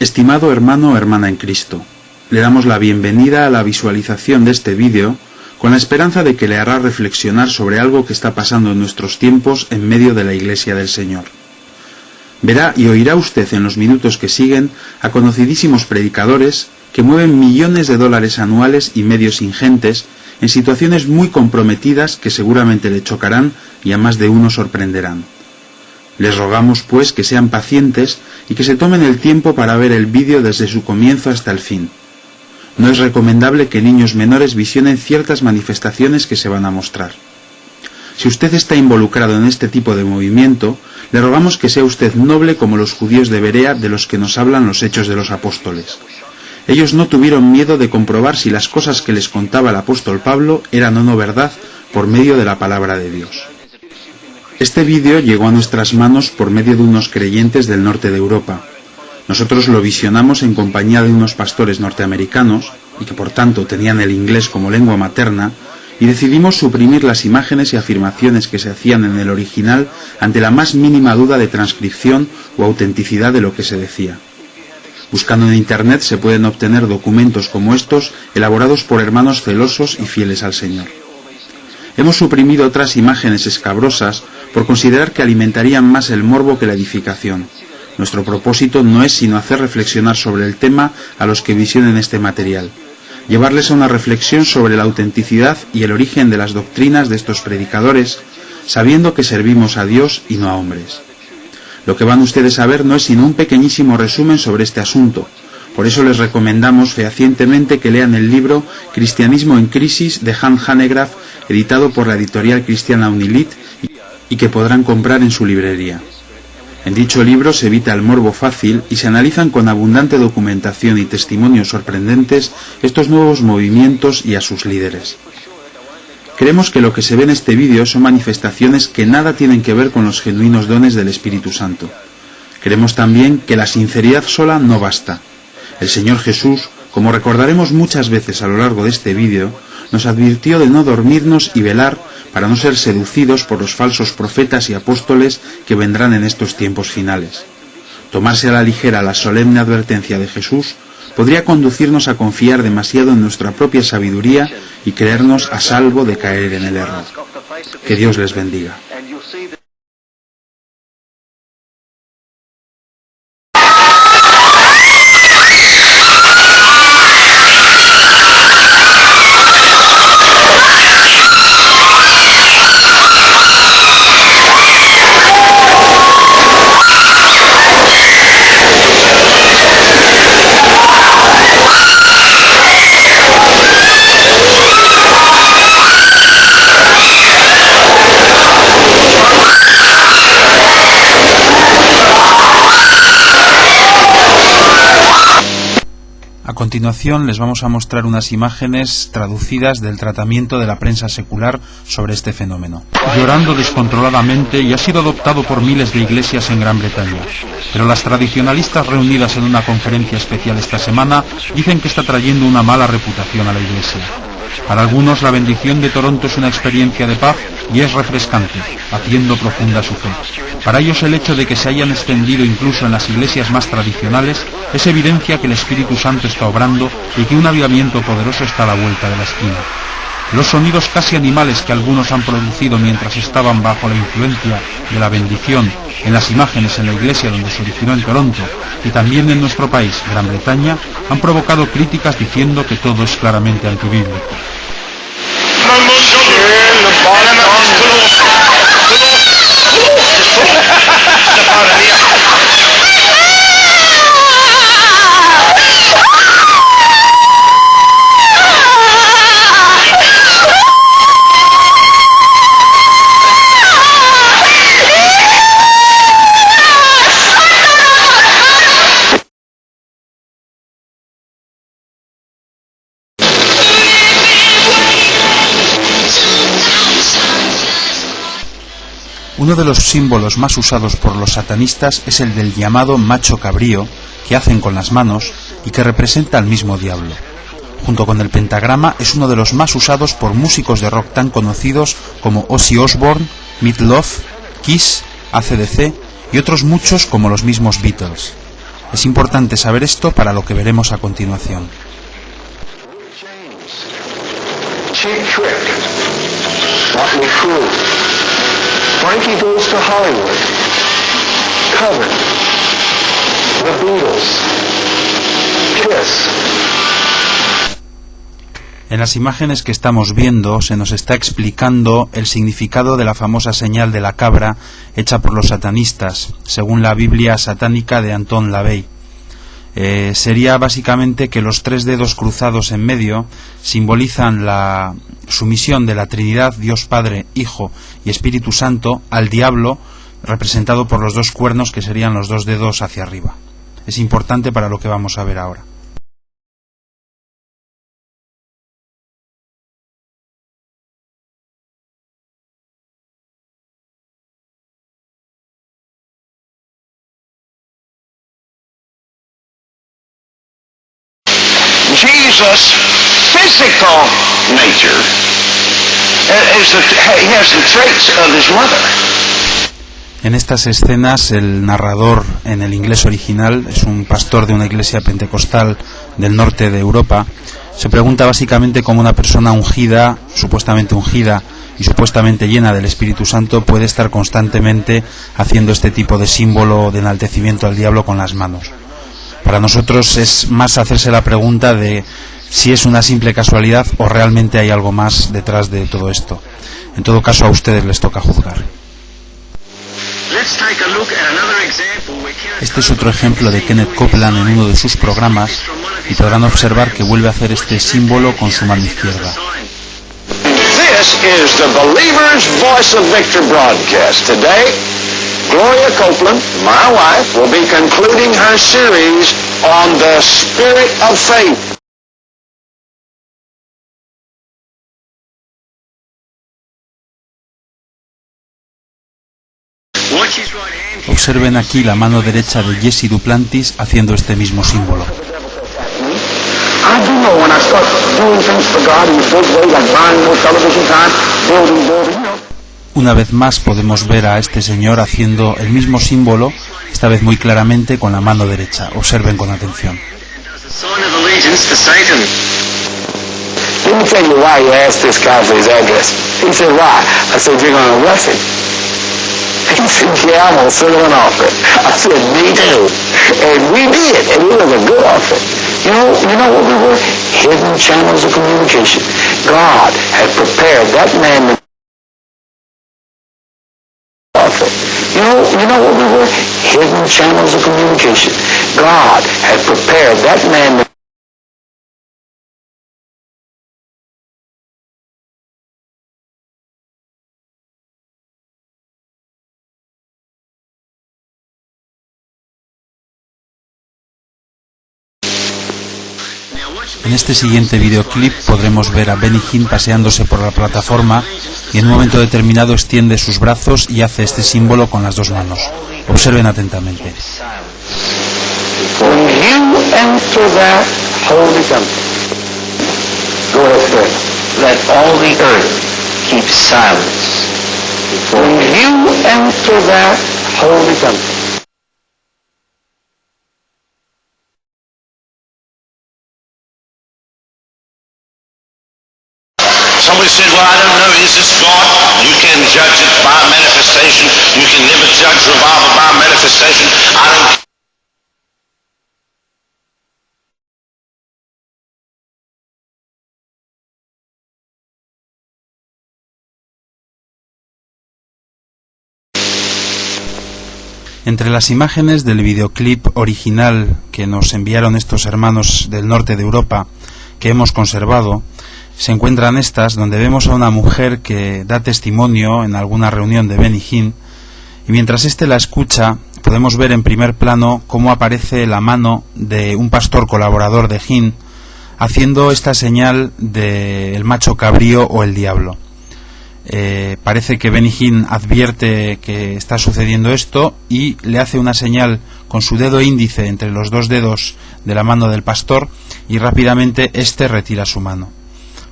Estimado hermano o hermana en Cristo, le damos la bienvenida a la visualización de este vídeo con la esperanza de que le hará reflexionar sobre algo que está pasando en nuestros tiempos en medio de la Iglesia del Señor. Verá y oirá usted en los minutos que siguen a conocidísimos predicadores que mueven millones de dólares anuales y medios ingentes en situaciones muy comprometidas que seguramente le chocarán y a más de uno sorprenderán. Les rogamos, pues, que sean pacientes y que se tomen el tiempo para ver el vídeo desde su comienzo hasta el fin. No es recomendable que niños menores visionen ciertas manifestaciones que se van a mostrar. Si usted está involucrado en este tipo de movimiento, le rogamos que sea usted noble como los judíos de Berea de los que nos hablan los Hechos de los Apóstoles. Ellos no tuvieron miedo de comprobar si las cosas que les contaba el apóstol Pablo eran o no verdad por medio de la palabra de Dios. Este vídeo llegó a nuestras manos por medio de unos creyentes del norte de Europa. Nosotros lo visionamos en compañía de unos pastores norteamericanos, y que por tanto tenían el inglés como lengua materna, y decidimos suprimir las imágenes y afirmaciones que se hacían en el original ante la más mínima duda de transcripción o autenticidad de lo que se decía. Buscando en Internet se pueden obtener documentos como estos elaborados por hermanos celosos y fieles al Señor. Hemos suprimido otras imágenes escabrosas por considerar que alimentarían más el morbo que la edificación. Nuestro propósito no es sino hacer reflexionar sobre el tema a los que visionen este material, llevarles a una reflexión sobre la autenticidad y el origen de las doctrinas de estos predicadores, sabiendo que servimos a Dios y no a hombres. Lo que van ustedes a ver no es sino un pequeñísimo resumen sobre este asunto. Por eso les recomendamos fehacientemente que lean el libro Cristianismo en Crisis de Han Hanegraaff, editado por la editorial cristiana Unilit y que podrán comprar en su librería. En dicho libro se evita el morbo fácil y se analizan con abundante documentación y testimonios sorprendentes estos nuevos movimientos y a sus líderes. Creemos que lo que se ve en este vídeo son manifestaciones que nada tienen que ver con los genuinos dones del Espíritu Santo. Creemos también que la sinceridad sola no basta. El Señor Jesús, como recordaremos muchas veces a lo largo de este vídeo, nos advirtió de no dormirnos y velar para no ser seducidos por los falsos profetas y apóstoles que vendrán en estos tiempos finales. Tomarse a la ligera la solemne advertencia de Jesús podría conducirnos a confiar demasiado en nuestra propia sabiduría y creernos a salvo de caer en el error. Que Dios les bendiga. A continuación les vamos a mostrar unas imágenes traducidas del tratamiento de la prensa secular sobre este fenómeno. Llorando descontroladamente y ha sido adoptado por miles de iglesias en Gran Bretaña. Pero las tradicionalistas reunidas en una conferencia especial esta semana dicen que está trayendo una mala reputación a la iglesia. Para algunos la bendición de Toronto es una experiencia de paz y es refrescante, haciendo profunda su fe. Para ellos el hecho de que se hayan extendido incluso en las iglesias más tradicionales es evidencia que el Espíritu Santo está obrando y que un avivamiento poderoso está a la vuelta de la esquina. Los sonidos casi animales que algunos han producido mientras estaban bajo la influencia de la bendición en las imágenes en la iglesia donde se originó en Toronto y también en nuestro país, Gran Bretaña, han provocado críticas diciendo que todo es claramente antibíblico. Uno de los símbolos más usados por los satanistas es el del llamado macho cabrío, que hacen con las manos y que representa al mismo diablo. Junto con el pentagrama es uno de los más usados por músicos de rock tan conocidos como Ozzy Osbourne, Meat Loaf, Kiss, AC/DC y otros muchos como los mismos Beatles. Es importante saber esto para lo que veremos a continuación. Chick Trick, Motley Crue, Frankie Goes to Hollywood, Coven, The Beatles, Kiss. En las imágenes que estamos viendo se nos está explicando el significado de la famosa señal de la cabra hecha por los satanistas, según la Biblia satánica de Anton LaVey. Sería básicamente que los 3 dedos cruzados en medio simbolizan la sumisión de la Trinidad, Dios Padre, Hijo y Espíritu Santo, al diablo, representado por los 2 cuernos que serían los 2 dedos hacia arriba. Es importante para lo que vamos a ver ahora. Jesus' physical nature he has the traits of his mother. En estas escenas el narrador en el inglés original es un pastor de una iglesia pentecostal del norte de Europa. Se pregunta básicamente cómo una persona ungida, supuestamente ungida y supuestamente llena del Espíritu Santo, puede estar constantemente haciendo este tipo de símbolo de enaltecimiento al diablo con las manos. Para nosotros es más hacerse la pregunta de si es una simple casualidad o realmente hay algo más detrás de todo esto. En todo caso, a ustedes les toca juzgar. Este es otro ejemplo de Kenneth Copeland en uno de sus programas y podrán observar que vuelve a hacer este símbolo con su mano izquierda. This is the Believer's Voice of Victor broadcast. Today, Gloria Copeland, my wife, will be concluding her series on the Spirit of Faith. Observen aquí la mano derecha de Jesse Duplantis haciendo este mismo símbolo. Una vez más podemos ver a este señor haciendo el mismo símbolo, esta vez muy claramente con la mano derecha. Observen con atención. Let me tell you why you asked this guy for his address. He said, why? I said, you're going to arrest him. He said, yeah, I'm going to send him an offering. I said, me too. And we did, and it was a good offering. You know what we were? Hidden channels of communication. God had prepared that man to offering. You know what we were? Hidden channels of communication. God had prepared that man to En este siguiente videoclip podremos ver a Benny Hinn paseándose por la plataforma y en un momento determinado extiende sus brazos y hace este símbolo con las 2 manos. Observen atentamente. When you enter that holy temple, go ahead, let all the earth keep silence. When you enter that holy temple, somebody said, well, I don't know, is this God? You can judge it by manifestation. You can never judge revival by manifestation. I don't. Entre las imágenes del videoclip original que nos enviaron estos hermanos del norte de Europa, que hemos conservado, se encuentran estas, donde vemos a una mujer que da testimonio en alguna reunión de Benny Hinn, y mientras éste la escucha, podemos ver en primer plano cómo aparece la mano de un pastor colaborador de Hinn, haciendo esta señal del macho cabrío o el diablo. Parece que Benny Hinn advierte que está sucediendo esto y le hace una señal con su dedo índice entre los 2 dedos de la mano del pastor, y rápidamente éste retira su mano.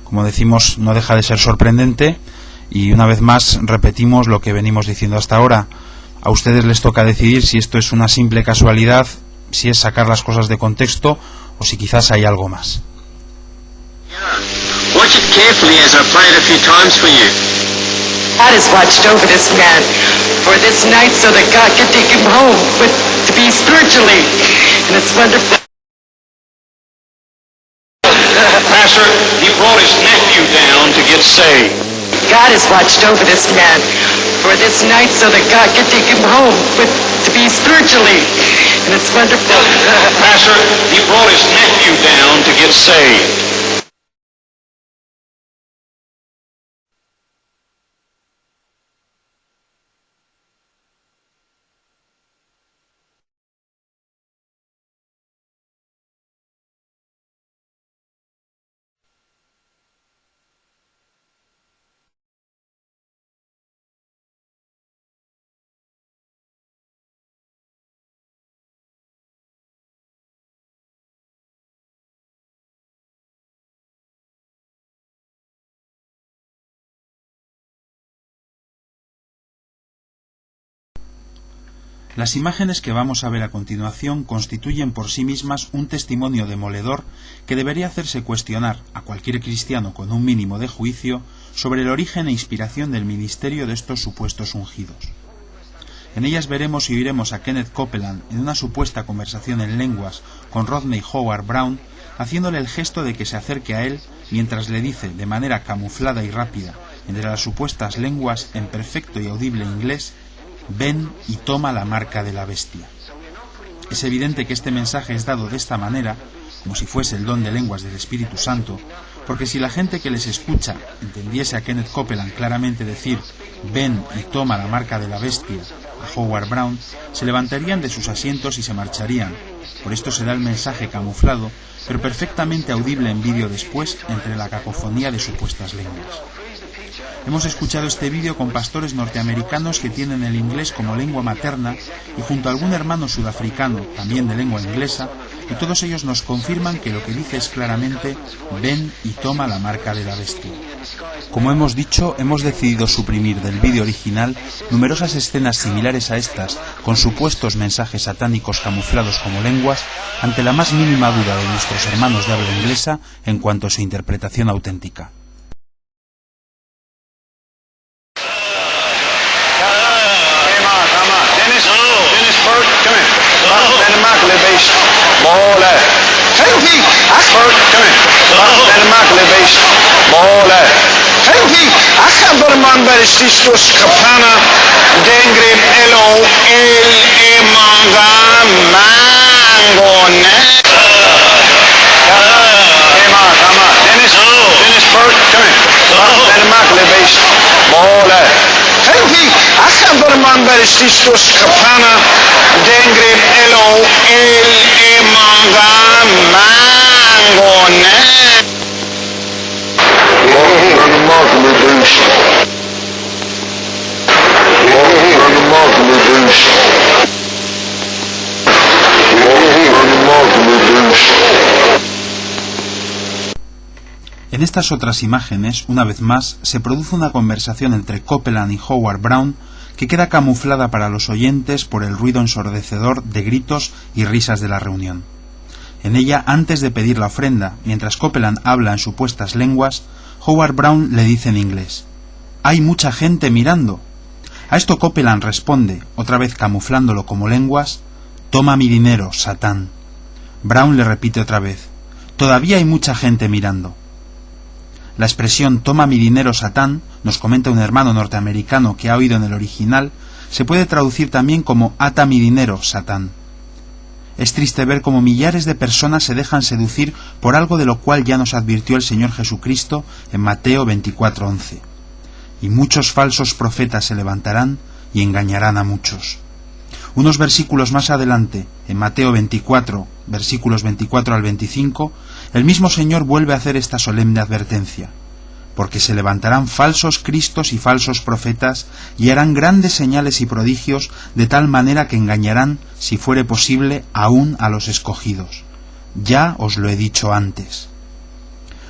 Como decimos, no deja de ser sorprendente, y una vez más repetimos lo que venimos diciendo hasta ahora. A ustedes les toca decidir si esto es una simple casualidad, si es sacar las cosas de contexto o si quizás hay algo más. Watch it carefully as I play it a few times for you. God has watched over this man for this night so that God can take him home, but to be spiritually, and it's wonderful. Pastor, he brought his nephew down to get saved. God has watched over this man for this night so that God can take him home, but to be spiritually, and it's wonderful. Pastor, he brought his nephew down to get saved. Las imágenes que vamos a ver a continuación constituyen por sí mismas un testimonio demoledor que debería hacerse cuestionar a cualquier cristiano con un mínimo de juicio sobre el origen e inspiración del ministerio de estos supuestos ungidos. En ellas veremos y oiremos a Kenneth Copeland en una supuesta conversación en lenguas con Rodney Howard Brown, haciéndole el gesto de que se acerque a él mientras le dice de manera camuflada y rápida, entre las supuestas lenguas en perfecto y audible inglés: ven y toma la marca de la bestia. Es evidente que este mensaje es dado de esta manera, como si fuese el don de lenguas del Espíritu Santo, porque si la gente que les escucha entendiese a Kenneth Copeland claramente decir ven y toma la marca de la bestia a Howard Brown, se levantarían de sus asientos y se marcharían. Por esto se da el mensaje camuflado, pero perfectamente audible en vídeo después entre la cacofonía de supuestas lenguas. Hemos escuchado este vídeo con pastores norteamericanos que tienen el inglés como lengua materna y junto a algún hermano sudafricano, también de lengua inglesa, y todos ellos nos confirman que lo que dice es claramente ven y toma la marca de la bestia. Como hemos dicho, hemos decidido suprimir del vídeo original numerosas escenas similares a estas, con supuestos mensajes satánicos camuflados como lenguas, ante la más mínima duda de nuestros hermanos de habla inglesa en cuanto a su interpretación auténtica. En estas otras imágenes, una vez más, se produce una conversación entre Copeland y Howard Brown que queda camuflada para los oyentes por el ruido ensordecedor de gritos y risas de la reunión. En ella, antes de pedir la ofrenda, mientras Copeland habla en supuestas lenguas, Howard Brown le dice en inglés: «Hay mucha gente mirando». A esto Copeland responde, otra vez camuflándolo como lenguas: «Toma mi dinero, Satán». Brown le repite otra vez: «Todavía hay mucha gente mirando». La expresión «toma mi dinero, Satán», nos comenta un hermano norteamericano que ha oído en el original, se puede traducir también como «ata mi dinero, Satán». Es triste ver cómo millares de personas se dejan seducir por algo de lo cual ya nos advirtió el Señor Jesucristo en Mateo 24:11. Y muchos falsos profetas se levantarán y engañarán a muchos. Unos versículos más adelante, en Mateo 24, versículos 24 al 25, el mismo Señor vuelve a hacer esta solemne advertencia: porque se levantarán falsos cristos y falsos profetas, y harán grandes señales y prodigios, de tal manera que engañarán, si fuere posible, aún a los escogidos. Ya os lo he dicho antes.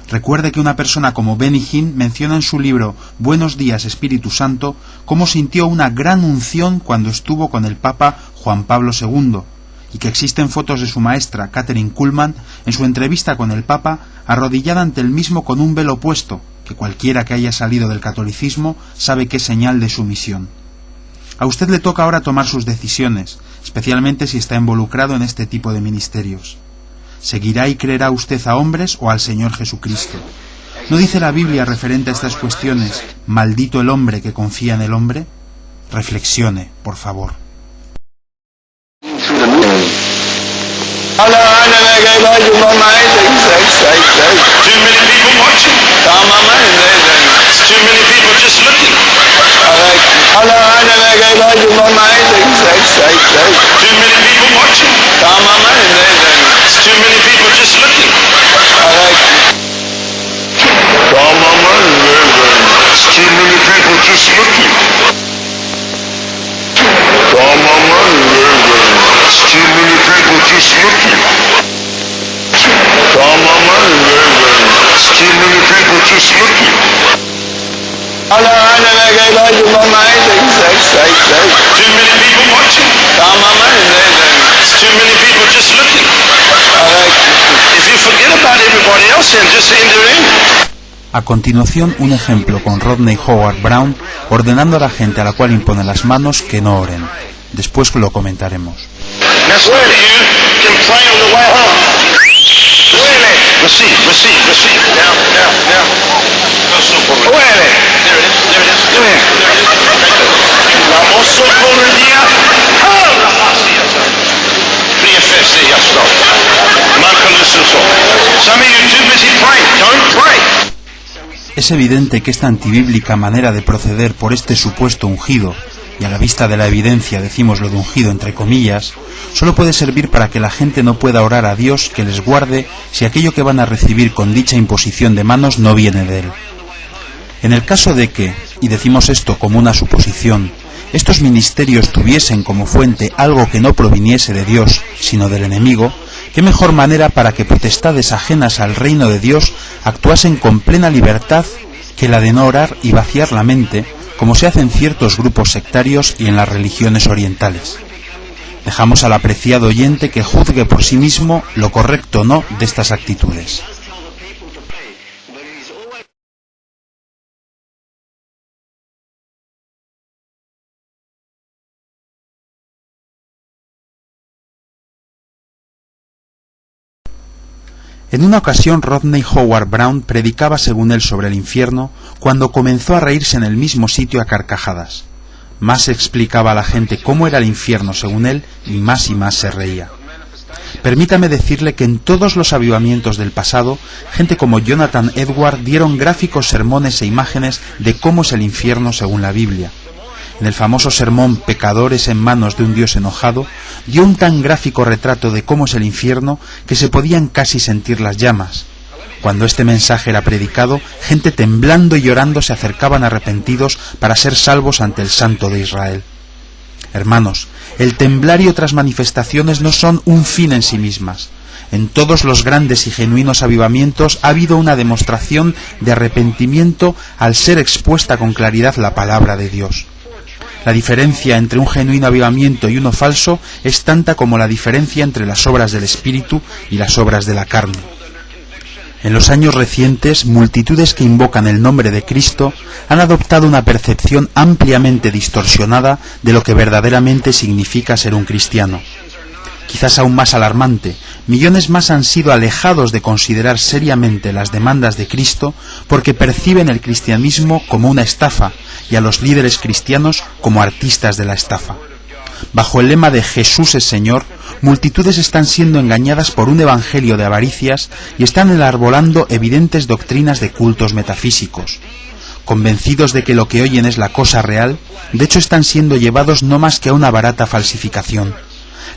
Recuerde que una persona como Benny Hinn menciona en su libro Buenos días, Espíritu Santo, cómo sintió una gran unción cuando estuvo con el Papa Juan Pablo II, y que existen fotos de su maestra, Kathryn Kuhlman, en su entrevista con el Papa, arrodillada ante el mismo con un velo puesto, que cualquiera que haya salido del catolicismo sabe que es señal de sumisión. A usted le toca ahora tomar sus decisiones, especialmente si está involucrado en este tipo de ministerios. ¿Seguirá y creerá usted a hombres o al Señor Jesucristo? ¿No dice la Biblia referente a estas cuestiones, maldito el hombre que confía en el hombre? Reflexione, por favor. A continuación, un ejemplo con Rodney Howard Brown ordenando a la gente a la cual impone las manos que no oren. Después lo comentaremos. Es evidente que esta antibíblica manera de proceder por este supuesto ungido, y a la vista de la evidencia decimos lo de ungido entre comillas, solo puede servir para que la gente no pueda orar a Dios que les guarde si aquello que van a recibir con dicha imposición de manos no viene de Él. En el caso de que, y decimos esto como una suposición, estos ministerios tuviesen como fuente algo que no proviniese de Dios, sino del enemigo, ¿qué mejor manera para que potestades ajenas al reino de Dios actuasen con plena libertad que la de no orar y vaciar la mente, como se hace en ciertos grupos sectarios y en las religiones orientales? Dejamos al apreciado oyente que juzgue por sí mismo lo correcto o no de estas actitudes. En una ocasión Rodney Howard Brown predicaba según él sobre el infierno cuando comenzó a reírse en el mismo sitio a carcajadas. Más explicaba a la gente cómo era el infierno según él y más se reía. Permítame decirle que en todos los avivamientos del pasado, gente como Jonathan Edwards dieron gráficos sermones e imágenes de cómo es el infierno según la Biblia. En el famoso sermón Pecadores en manos de un Dios enojado, dio un tan gráfico retrato de cómo es el infierno que se podían casi sentir las llamas. Cuando este mensaje era predicado, gente temblando y llorando se acercaban arrepentidos para ser salvos ante el Santo de Israel. Hermanos, el temblar y otras manifestaciones no son un fin en sí mismas. En todos los grandes y genuinos avivamientos ha habido una demostración de arrepentimiento al ser expuesta con claridad la palabra de Dios. La diferencia entre un genuino avivamiento y uno falso es tanta como la diferencia entre las obras del Espíritu y las obras de la carne. En los años recientes, multitudes que invocan el nombre de Cristo han adoptado una percepción ampliamente distorsionada de lo que verdaderamente significa ser un cristiano. Quizás aún más alarmante, millones más han sido alejados de considerar seriamente las demandas de Cristo porque perciben el cristianismo como una estafa y a los líderes cristianos como artistas de la estafa. Bajo el lema de Jesús es Señor, multitudes están siendo engañadas por un evangelio de avaricias y están enarbolando evidentes doctrinas de cultos metafísicos. Convencidos de que lo que oyen es la cosa real, de hecho están siendo llevados no más que a una barata falsificación.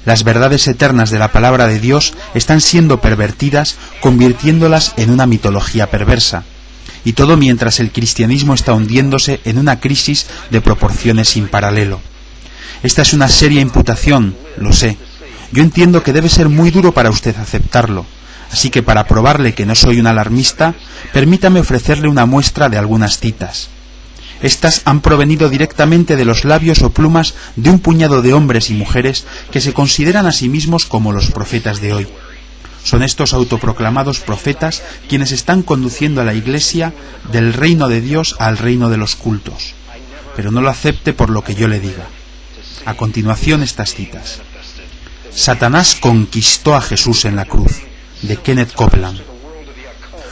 Las verdades eternas de la palabra de Dios están siendo pervertidas, convirtiéndolas en una mitología perversa. Y todo mientras el cristianismo está hundiéndose en una crisis de proporciones sin paralelo. Esta es una seria imputación, lo sé. Yo entiendo que debe ser muy duro para usted aceptarlo. Así que para probarle que no soy un alarmista, permítame ofrecerle una muestra de algunas citas. Estas han provenido directamente de los labios o plumas de un puñado de hombres y mujeres que se consideran a sí mismos como los profetas de hoy. Son estos autoproclamados profetas quienes están conduciendo a la Iglesia del reino de Dios al reino de los cultos. Pero no lo acepte por lo que yo le diga. A continuación estas citas. Satanás conquistó a Jesús en la cruz, de Kenneth Copeland.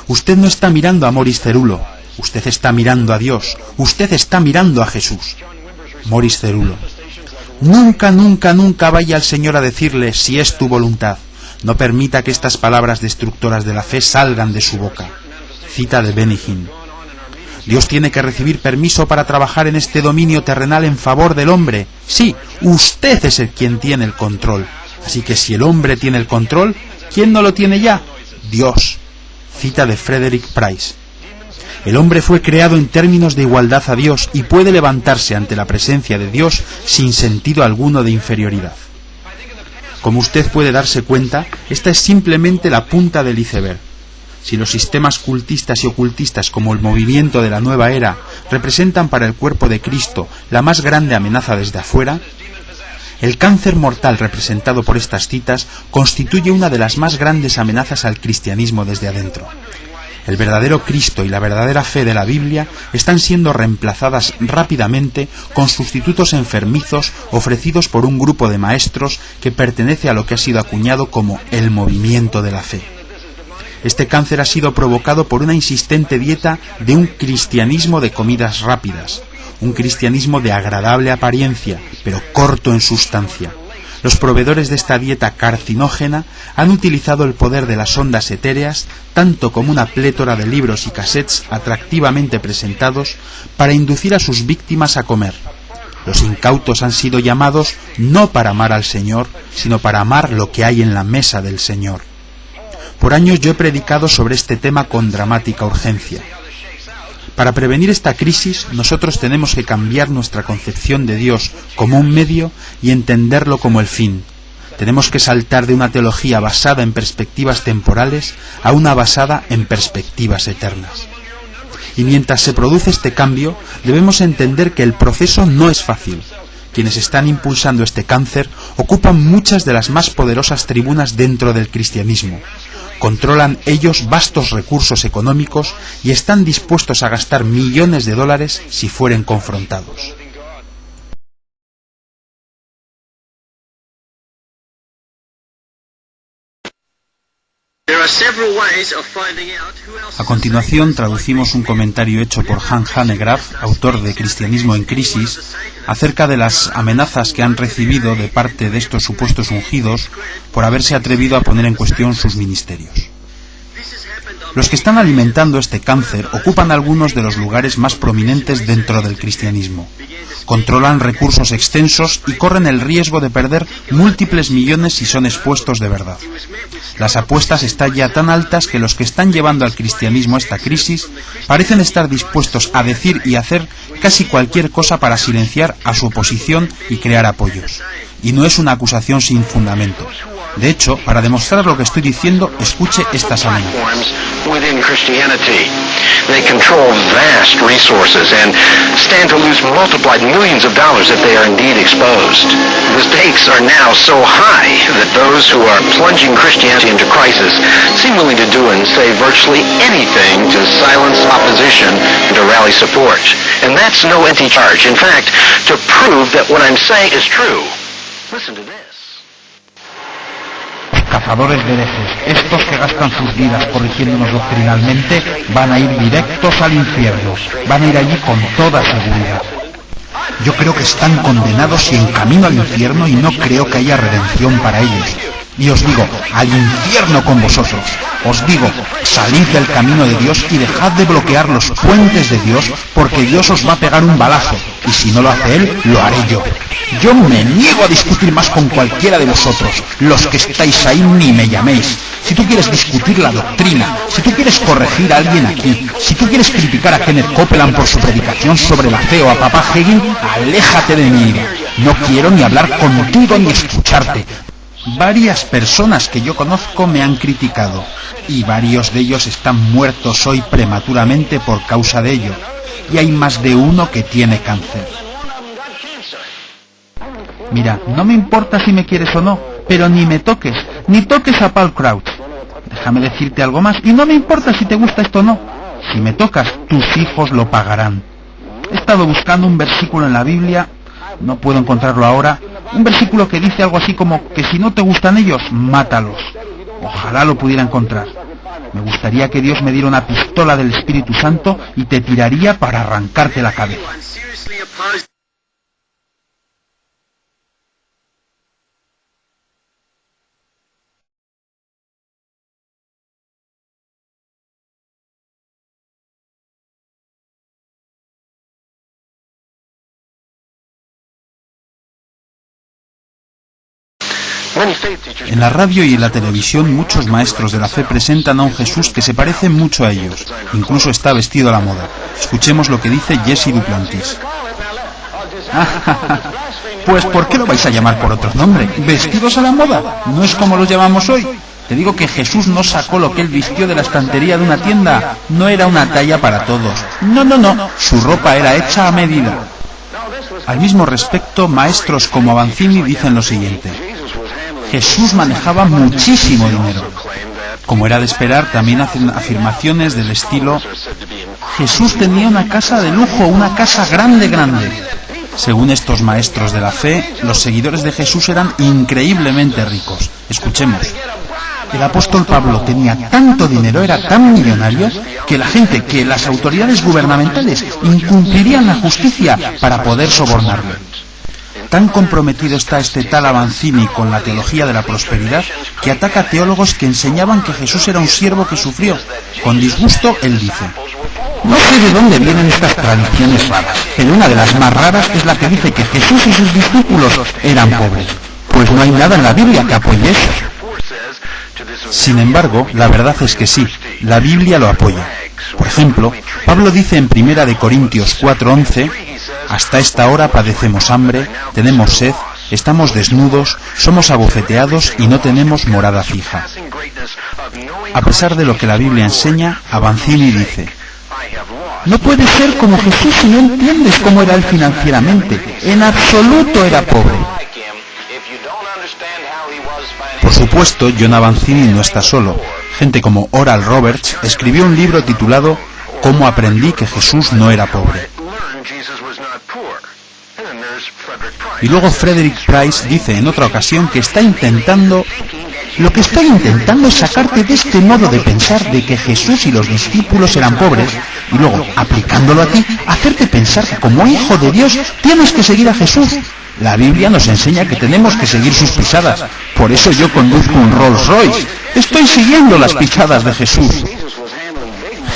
Usted no está mirando a Morris Cerulo, usted está mirando a Dios, usted está mirando a Jesús. Morris Cerulo. Nunca, nunca, nunca vaya al Señor a decirle si es tu voluntad. No permita que estas palabras destructoras de la fe salgan de su boca. Cita de Benny Hinn. Dios tiene que recibir permiso para trabajar en este dominio terrenal en favor del hombre. Sí, usted es el quien tiene el control. Así que si el hombre tiene el control, ¿quién no lo tiene ya? Dios. Cita de Frederick Price. El hombre fue creado en términos de igualdad a Dios y puede levantarse ante la presencia de Dios sin sentido alguno de inferioridad. Como usted puede darse cuenta, esta es simplemente la punta del iceberg. Si los sistemas cultistas y ocultistas como el movimiento de la nueva era representan para el cuerpo de Cristo la más grande amenaza desde afuera, el cáncer mortal representado por estas citas constituye una de las más grandes amenazas al cristianismo desde adentro. El verdadero Cristo y la verdadera fe de la Biblia están siendo reemplazadas rápidamente con sustitutos enfermizos ofrecidos por un grupo de maestros que pertenece a lo que ha sido acuñado como el movimiento de la fe. Este cáncer ha sido provocado por una insistente dieta de un cristianismo de comidas rápidas, un cristianismo de agradable apariencia, pero corto en sustancia. Los proveedores de esta dieta carcinógena han utilizado el poder de las ondas etéreas, tanto como una plétora de libros y cassettes atractivamente presentados, para inducir a sus víctimas a comer. Los incautos han sido llamados no para amar al Señor, sino para amar lo que hay en la mesa del Señor. Por años yo he predicado sobre este tema con dramática urgencia. Para prevenir esta crisis, nosotros tenemos que cambiar nuestra concepción de Dios como un medio y entenderlo como el fin. Tenemos que saltar de una teología basada en perspectivas temporales a una basada en perspectivas eternas. Y mientras se produce este cambio, debemos entender que el proceso no es fácil. Quienes están impulsando este cáncer ocupan muchas de las más poderosas tribunas dentro del cristianismo. Controlan ellos vastos recursos económicos y están dispuestos a gastar millones de dólares si fueren confrontados. A continuación traducimos un comentario hecho por Hans Hanegraaff, autor de Cristianismo en Crisis, acerca de las amenazas que han recibido de parte de estos supuestos ungidos por haberse atrevido a poner en cuestión sus ministerios. Los que están alimentando este cáncer ocupan algunos de los lugares más prominentes dentro del cristianismo. Controlan recursos extensos y corren el riesgo de perder múltiples millones si son expuestos de verdad. Las apuestas están ya tan altas que los que están llevando al cristianismo esta crisis parecen estar dispuestos a decir y hacer casi cualquier cosa para silenciar a su oposición y crear apoyos. Y no es una acusación sin fundamento. De hecho, para demostrar lo que estoy diciendo, escuche estas amenazas. Within Christianity, they control vast resources and stand to lose multiplied millions of dollars if they are indeed exposed. The stakes are now so high that those who are plunging Christianity into crisis seem willing to do and say virtually anything to silence opposition and to rally support. And that's no empty charge. In fact, to prove that what I'm saying is true, listen to this. Cazadores de herejes, estos que gastan sus vidas corrigiéndonos doctrinalmente, van a ir directos al infierno, van a ir allí con toda seguridad. Yo creo que están condenados y en camino al infierno y no creo que haya redención para ellos. Y os digo, al infierno con vosotros. Os digo, salid del camino de Dios y dejad de bloquear los puentes de Dios, porque Dios os va a pegar un balazo, y si no lo hace Él, lo haré yo. Yo me niego a discutir más con cualquiera de vosotros. Los que estáis ahí ni me llaméis. Si tú quieres discutir la doctrina, si tú quieres corregir a alguien aquí, si tú quieres criticar a Kenneth Copeland por su predicación sobre la fe o a Papá Hagin, aléjate de mi ira. No quiero ni hablar contigo ni escucharte. Varias personas que yo conozco me han criticado, y varios de ellos están muertos hoy prematuramente por causa de ello. y hay más de uno que tiene cáncer. Mira, no me importa si me quieres o no, pero ni me toques, ni toques a Paul Crouch. Déjame decirte algo más, y no me importa si te gusta esto o no. Si me tocas, tus hijos lo pagarán. He estado buscando un versículo en la Biblia, no puedo encontrarlo ahora, un versículo que dice algo así como que si no te gustan ellos, mátalos. Ojalá lo pudiera encontrar. Me gustaría que Dios me diera una pistola del Espíritu Santo y te tiraría para arrancarte la cabeza. En la radio y en la televisión muchos maestros de la fe presentan a un Jesús que se parece mucho a ellos, incluso está vestido a la moda. Escuchemos lo que dice Jesse Duplantis. Pues ¿por qué lo vais a llamar por otro nombre? ¿Vestidos a la moda? ¿No es como los llamamos hoy? Te digo que Jesús no sacó lo que él vistió de la estantería de una tienda. No era una talla para todos. No. Su ropa era hecha a medida. Al mismo respecto, maestros como Avanzini dicen lo siguiente. Jesús manejaba muchísimo dinero. Como era de esperar, también hacen afirmaciones del estilo: Jesús tenía una casa de lujo, una casa grande. Según estos maestros de la fe, los seguidores de Jesús eran increíblemente ricos. Escuchemos. El apóstol Pablo tenía tanto dinero, era tan millonario, que la gente, que las autoridades gubernamentales incumplirían la justicia para poder sobornarlo. Tan comprometido está este tal Avanzini con la teología de la prosperidad que ataca a teólogos que enseñaban que Jesús era un siervo que sufrió. Con disgusto, él dice: no sé de dónde vienen estas tradiciones raras, pero una de las más raras es la que dice que Jesús y sus discípulos eran pobres. Pues no hay nada en la Biblia que apoye eso. Sin embargo, la verdad es que sí, la Biblia lo apoya. Por ejemplo, Pablo dice en 1 Corintios 4:11: hasta esta hora padecemos hambre, tenemos sed, estamos desnudos, somos abofeteados y no tenemos morada fija. A pesar de lo que la Biblia enseña, Avanzini dice: no puedes ser como Jesús si no entiendes cómo era él financieramente. En absoluto era pobre. Por supuesto, John Avanzini no está solo. Gente como Oral Roberts escribió un libro titulado ¿Cómo aprendí que Jesús no era pobre? Y luego Frederick Price dice en otra ocasión que lo que está intentando es sacarte de este modo de pensar de que Jesús y los discípulos eran pobres, y luego, aplicándolo a ti, hacerte pensar que como hijo de Dios tienes que seguir a Jesús. La Biblia nos enseña que tenemos que seguir sus pisadas. Por eso yo conduzco un Rolls Royce. Estoy siguiendo las pisadas de Jesús.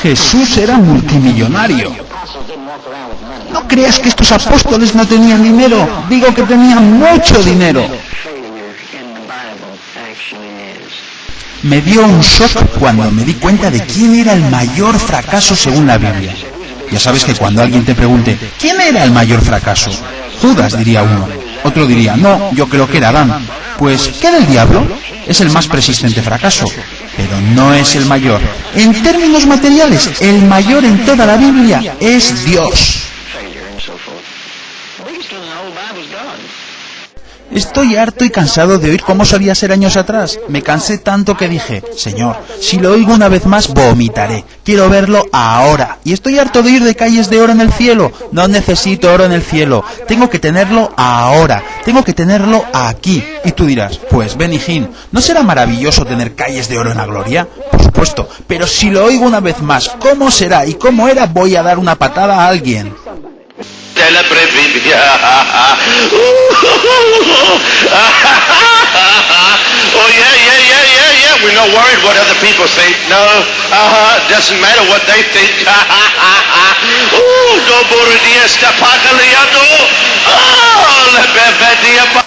Jesús era multimillonario. No creas que estos apóstoles no tenían dinero. Digo que tenían mucho dinero. Me dio un shock cuando me di cuenta de quién era el mayor fracaso según la Biblia. Ya sabes que cuando alguien te pregunte ¿quién era el mayor fracaso? Judas, diría uno. Otro diría, no, yo creo que era Adán. Pues, ¿qué del diablo? Es el más persistente fracaso, pero no es el mayor. En términos materiales, el mayor en toda la Biblia es Dios. Estoy harto y cansado de oír cómo solía ser años atrás. Me cansé tanto que dije, Señor, si lo oigo una vez más, vomitaré. Quiero verlo ahora. Y estoy harto de ir de calles de oro en el cielo. No necesito oro en el cielo. Tengo que tenerlo ahora. Tengo que tenerlo aquí. Y tú dirás, pues Benny Hinn, ¿no será maravilloso tener calles de oro en la gloria? Por supuesto. Pero si lo oigo una vez más, ¿cómo será y cómo era? Voy a dar una patada a alguien. Celebre Biblia. Oh yeah. We're not worried what other people think. No, doesn't matter what they think. No boridia está pagaliando. Le bebedia.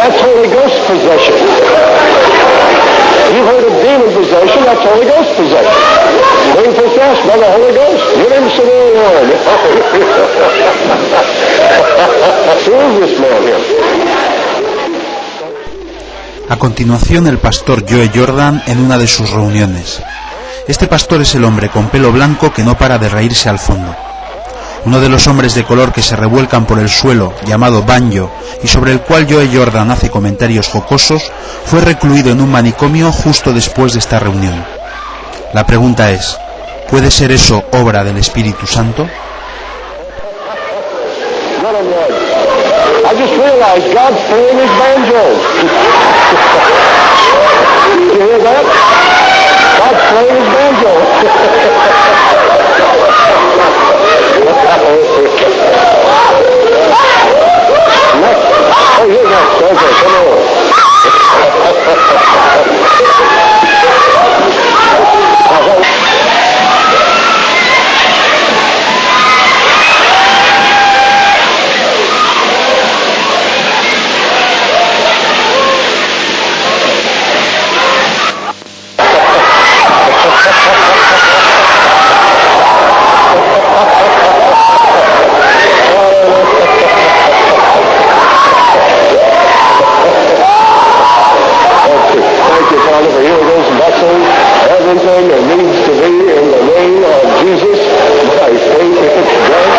That's Holy Ghost possession. You've heard of demon possession, that's Holy Ghost possession. Being possessed by the Holy Ghost. Give him some more wine. Who is this man here? A continuación, el pastor Joe Jordan en una de sus reuniones. Este pastor es el hombre con pelo blanco que no para de reírse al fondo. Uno de los hombres de color que se revuelcan por el suelo, llamado Banjo, y sobre el cual Joe Jordan hace comentarios jocosos, fue recluido en un manicomio justo después de esta reunión. La pregunta es, ¿puede ser eso obra del Espíritu Santo? I just realized God's playing his banjo. You hear that? God's playing his banjo. Next. Oh, you're next. Okay, come on. Everything that needs to be in the name of Jesus, by faith it's done.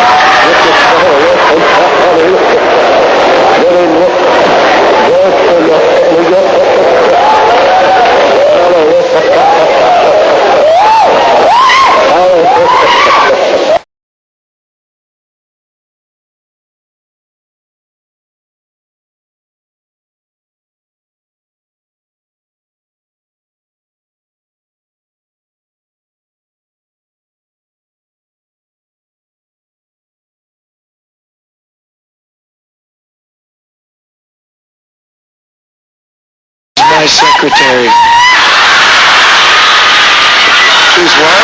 My secretary. She's what?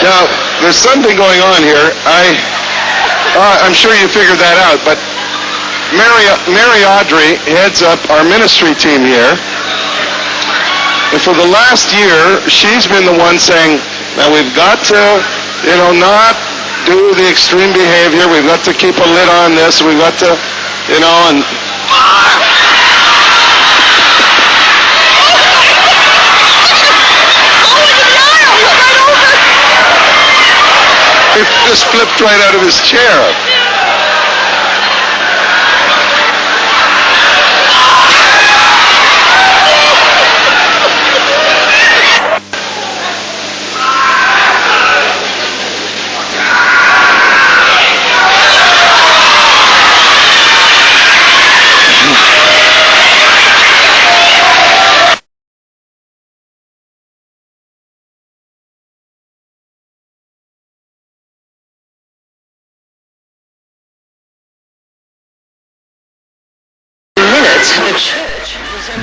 Now, there's something going on here. I'm sure you figured that out, but Mary Audrey heads up our ministry team here. And for the last year, she's been the one saying, now we've got to, not do the extreme behavior. We've got to keep a lid on this. We've got to, and... He just flipped right out of his chair.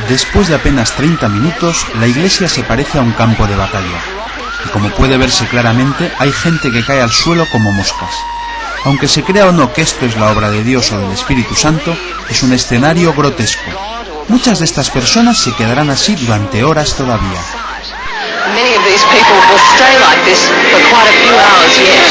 Después de apenas 30 minutos, la iglesia se parece a un campo de batalla. Y como puede verse claramente, hay gente que cae al suelo como moscas. Aunque se crea o no que esto es la obra de Dios o del Espíritu Santo, es un escenario grotesco. Muchas de estas personas se quedarán así durante horas todavía. Many of these people will stay like this for quite a few hours yet.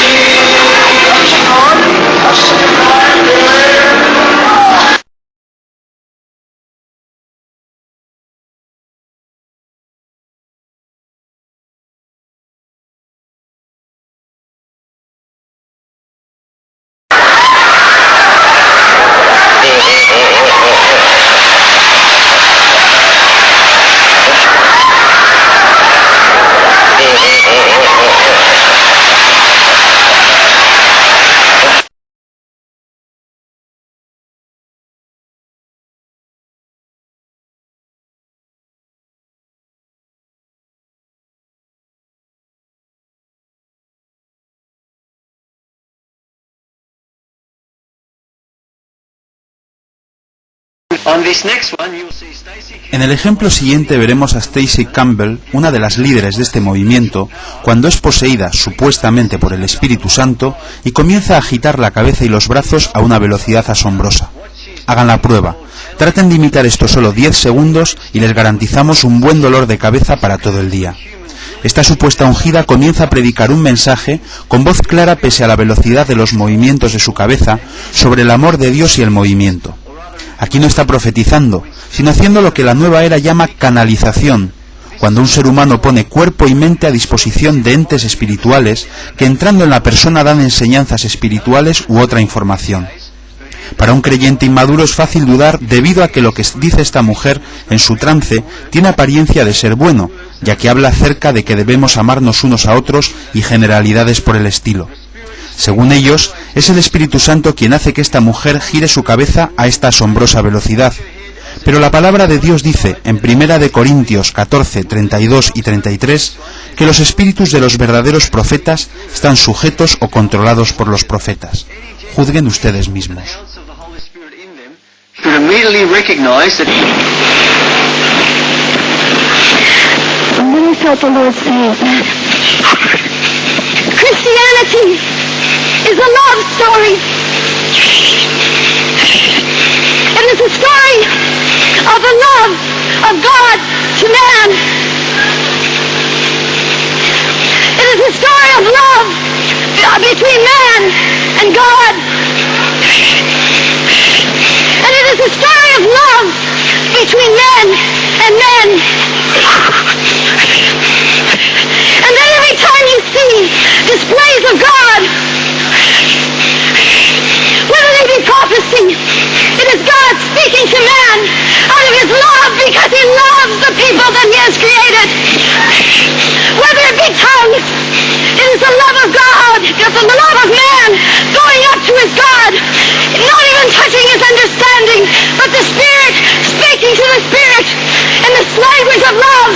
En el ejemplo siguiente veremos a Stacy Campbell, una de las líderes de este movimiento, cuando es poseída supuestamente por el Espíritu Santo y comienza a agitar la cabeza y los brazos a una velocidad asombrosa. Hagan la prueba. Traten de imitar esto solo 10 segundos y les garantizamos un buen dolor de cabeza para todo el día. Esta supuesta ungida comienza a predicar un mensaje con voz clara pese a la velocidad de los movimientos de su cabeza sobre el amor de Dios y el movimiento. Aquí no está profetizando, sino haciendo lo que la nueva era llama canalización, cuando un ser humano pone cuerpo y mente a disposición de entes espirituales que entrando en la persona dan enseñanzas espirituales u otra información. Para un creyente inmaduro es fácil dudar debido a que lo que dice esta mujer en su trance tiene apariencia de ser bueno, ya que habla acerca de que debemos amarnos unos a otros y generalidades por el estilo. Según ellos, es el Espíritu Santo quien hace que esta mujer gire su cabeza a esta asombrosa velocidad. Pero la palabra de Dios dice, en 1 Corintios 14, 32 y 33, que los espíritus de los verdaderos profetas están sujetos o controlados por los profetas. Juzguen ustedes mismos. Christianity is a love story. It is a story of the love of God to man. It is a story of love between man and God. And it is a story of love between men and men. And then every time you see displays of God, whether they be prophecy, it is God speaking to man out of his love because he loves the people that he has created. Whether it be tongues, it is the love of God, it's the love of man going up to his God, not even touching his understanding, but the Spirit speaking to the Spirit in this language of love.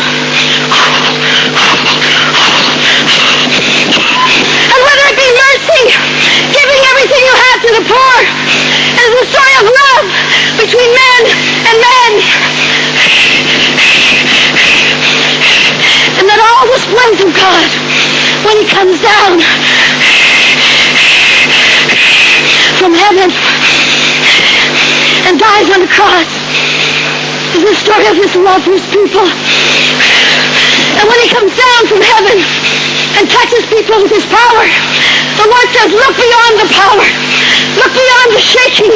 And whether it be mercy, giving everything you have to the poor, it is a story of love between men and men. And that all the displays of God, when he comes down from heaven and dies on the cross, is the story of his love for his people. And when he comes down from heaven and touches people with his power, the Lord says, look beyond the power, look beyond the shaking,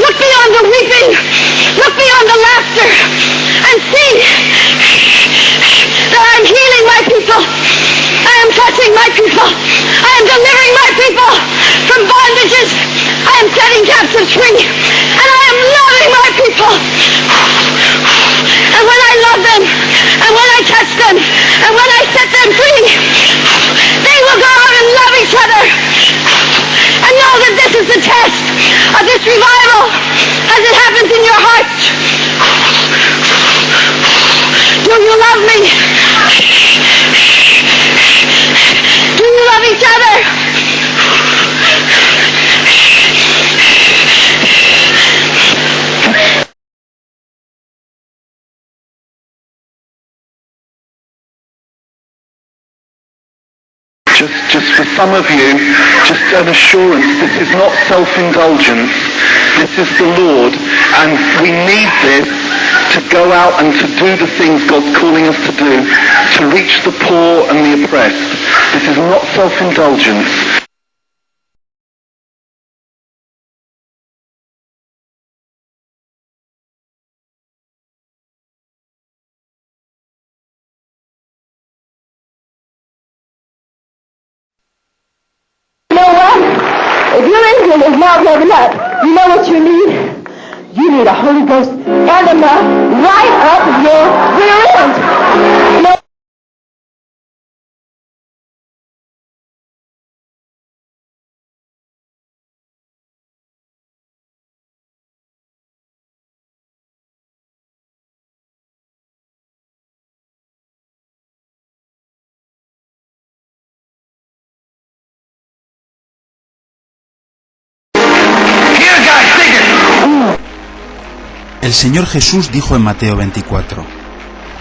look beyond the weeping, look beyond the laughter, and see that I am healing my people, I am touching my people, I am delivering my people from bondages, I am setting captives free, and I am loving my people. And when I love them, and when I touch them, and when I set them free, they will go out and love each other. And know that this is the test of this revival as it happens in your hearts. Do you love me? Do you love each other? Just for some of you, just an assurance, this is not self-indulgence, this is the Lord, and we need this to go out and to do the things God's calling us to do, to reach the poor and the oppressed. This is not self-indulgence. You know what? If your engine is not revving up, you know what you need? You need a Holy Ghost enema right up your rear end. You know, Here, guys, take it. El Señor Jesús dijo en Mateo 24: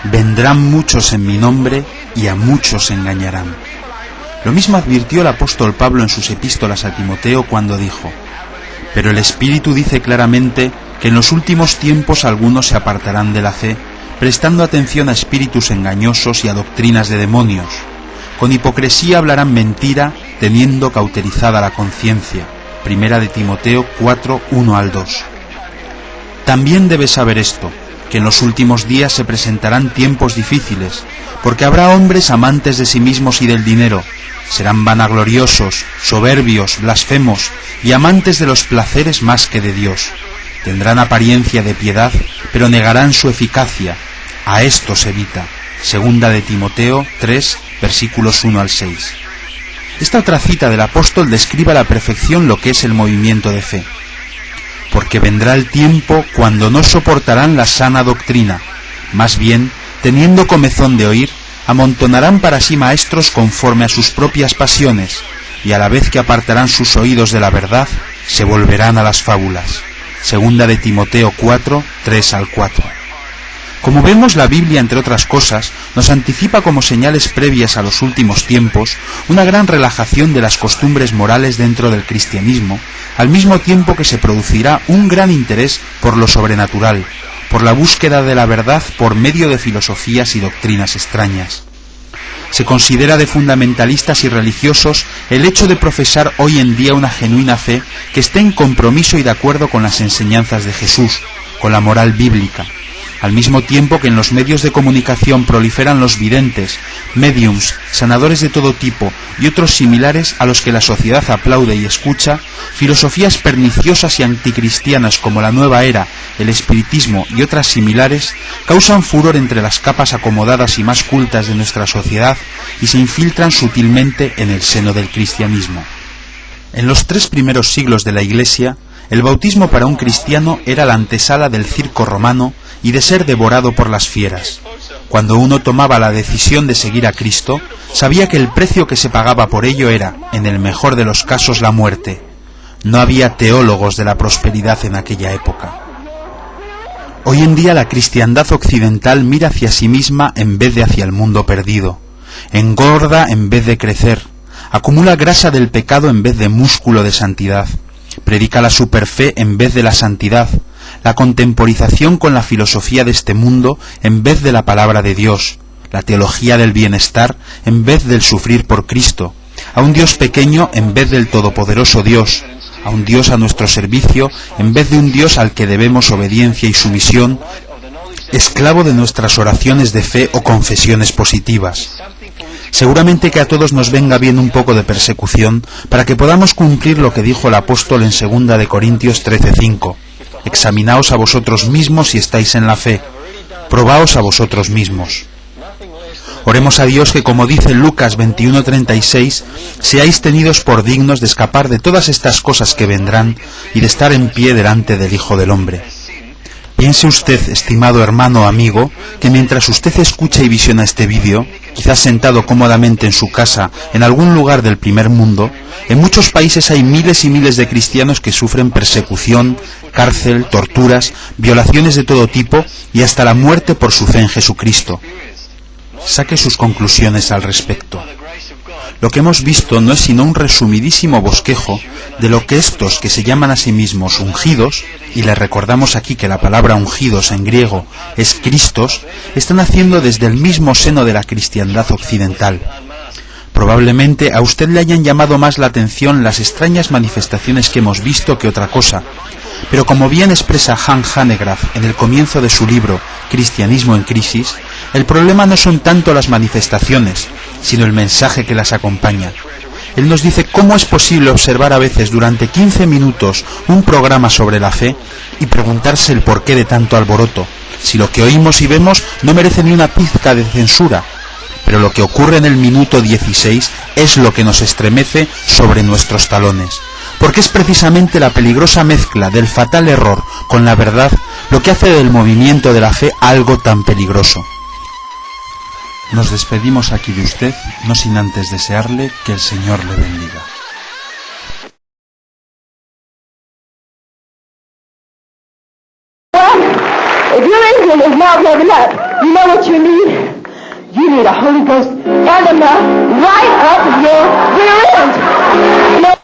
«Vendrán muchos en mi nombre y a muchos engañarán». Lo mismo advirtió el apóstol Pablo en sus epístolas a Timoteo cuando dijo: «Pero el Espíritu dice claramente que en los últimos tiempos algunos se apartarán de la fe, prestando atención a espíritus engañosos y a doctrinas de demonios. Con hipocresía hablarán mentira, teniendo cauterizada la conciencia». Primera de Timoteo 4, 1 al 2. También debes saber esto, que en los últimos días se presentarán tiempos difíciles, porque habrá hombres amantes de sí mismos y del dinero, serán vanagloriosos, soberbios, blasfemos y amantes de los placeres más que de Dios. Tendrán apariencia de piedad, pero negarán su eficacia. A estos evita. Segunda de Timoteo 3, versículos 1 al 6. Esta otra cita del apóstol describe a la perfección lo que es el movimiento de fe. Porque vendrá el tiempo cuando no soportarán la sana doctrina, más bien, teniendo comezón de oír, amontonarán para sí maestros conforme a sus propias pasiones, y a la vez que apartarán sus oídos de la verdad, se volverán a las fábulas. Segunda de Timoteo 4, 3 al 4. Como vemos, la Biblia, entre otras cosas, nos anticipa como señales previas a los últimos tiempos una gran relajación de las costumbres morales dentro del cristianismo, al mismo tiempo que se producirá un gran interés por lo sobrenatural, por la búsqueda de la verdad por medio de filosofías y doctrinas extrañas. Se considera de fundamentalistas y religiosos el hecho de profesar hoy en día una genuina fe que esté en compromiso y de acuerdo con las enseñanzas de Jesús, con la moral bíblica, al mismo tiempo que en los medios de comunicación proliferan los videntes, médiums, sanadores de todo tipo y otros similares a los que la sociedad aplaude y escucha, filosofías perniciosas y anticristianas como la nueva era, el espiritismo y otras similares causan furor entre las capas acomodadas y más cultas de nuestra sociedad y se infiltran sutilmente en el seno del cristianismo. En los 3 primeros siglos de la Iglesia, el bautismo para un cristiano era la antesala del circo romano y de ser devorado por las fieras. Cuando uno tomaba la decisión de seguir a Cristo, sabía que el precio que se pagaba por ello era, en el mejor de los casos, la muerte. No había teólogos de la prosperidad en aquella época. Hoy en día la cristiandad occidental mira hacia sí misma en vez de hacia el mundo perdido, engorda en vez de crecer, acumula grasa del pecado en vez de músculo de santidad, predica la superfe en vez de la santidad, la contemporización con la filosofía de este mundo en vez de la palabra de Dios, la teología del bienestar en vez del sufrir por Cristo, a un Dios pequeño en vez del todopoderoso Dios, a un Dios a nuestro servicio en vez de un Dios al que debemos obediencia y sumisión, esclavo de nuestras oraciones de fe o confesiones positivas. Seguramente que a todos nos venga bien un poco de persecución para que podamos cumplir lo que dijo el apóstol en 2 de Corintios 13:5. Examinaos a vosotros mismos si estáis en la fe, probaos a vosotros mismos. Oremos a Dios que, como dice Lucas 21:36, seáis tenidos por dignos de escapar de todas estas cosas que vendrán y de estar en pie delante del Hijo del Hombre. Piense usted, estimado hermano o amigo, que mientras usted escucha y visiona este vídeo, quizás sentado cómodamente en su casa, en algún lugar del primer mundo, en muchos países hay miles y miles de cristianos que sufren persecución, cárcel, torturas, violaciones de todo tipo y hasta la muerte por su fe en Jesucristo. Saque sus conclusiones al respecto. Lo que hemos visto no es sino un resumidísimo bosquejo de lo que estos que se llaman a sí mismos ungidos, y les recordamos aquí que la palabra ungidos en griego es Cristos, están haciendo desde el mismo seno de la cristiandad occidental. Probablemente a usted le hayan llamado más la atención las extrañas manifestaciones que hemos visto que otra cosa, pero como bien expresa Han Hanegraaff en el comienzo de su libro Cristianismo en crisis, el problema no son tanto las manifestaciones, sino el mensaje que las acompaña. Él nos dice cómo es posible observar a veces durante 15 minutos un programa sobre la fe y preguntarse el porqué de tanto alboroto, si lo que oímos y vemos no merece ni una pizca de censura. Pero lo que ocurre en el minuto 16 es lo que nos estremece sobre nuestros talones, porque es precisamente la peligrosa mezcla del fatal error con la verdad lo que hace del movimiento de la fe algo tan peligroso. Nos despedimos aquí de usted, no sin antes desearle que el Señor le bendiga. feeling is not living up. You know what you need? You need a Holy Ghost enema right up your rear end. You know,